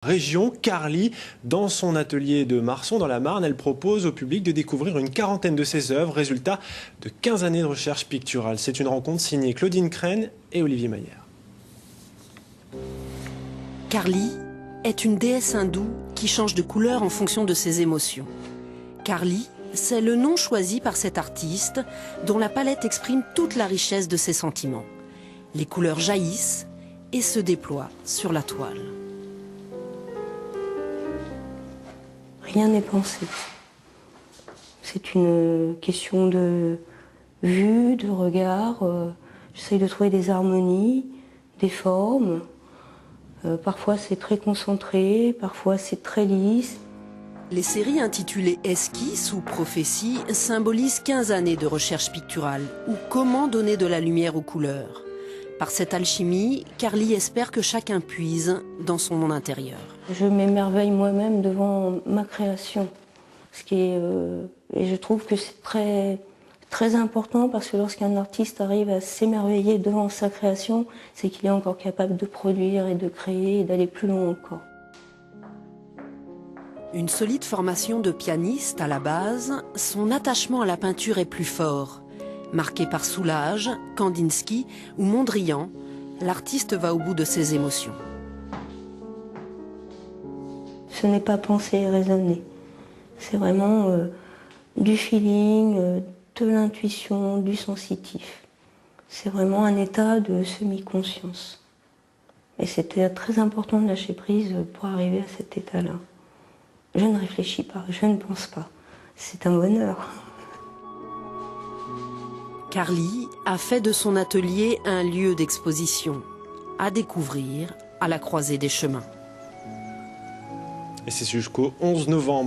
Région, Carly, dans son atelier de Marson, dans la Marne, elle propose au public de découvrir une quarantaine de ses œuvres, résultat de 15 années de recherche picturale. C'est une rencontre signée Claudine Crène et Olivier Maillère. Carly est une déesse hindoue qui change de couleur en fonction de ses émotions. Carly, c'est le nom choisi par cet artiste dont la palette exprime toute la richesse de ses sentiments. Les couleurs jaillissent et se déploient sur la toile. Rien n'est pensé. C'est une question de vue, de regard. J'essaye de trouver des harmonies, des formes. Parfois c'est très concentré, parfois c'est très lisse. Les séries intitulées Esquisse ou Prophétie symbolisent 15 années de recherche picturale ou comment donner de la lumière aux couleurs. Par cette alchimie, Carly espère que chacun puise dans son monde intérieur. Je m'émerveille moi-même devant ma création. Et je trouve que c'est très important parce que lorsqu'un artiste arrive à s'émerveiller devant sa création, c'est qu'il est encore capable de produire et de créer et d'aller plus loin encore. Une solide formation de pianiste à la base, son attachement à la peinture est plus fort. Marqué par Soulages, Kandinsky ou Mondrian, l'artiste va au bout de ses émotions. Ce n'est pas penser et raisonner. C'est vraiment du feeling, de l'intuition, du sensitif. C'est vraiment un état de semi-conscience. Et c'était très important de lâcher prise pour arriver à cet état-là. Je ne réfléchis pas, je ne pense pas. C'est un bonheur. Carly a fait de son atelier un lieu d'exposition, à découvrir à la croisée des chemins. Et c'est jusqu'au 11 novembre.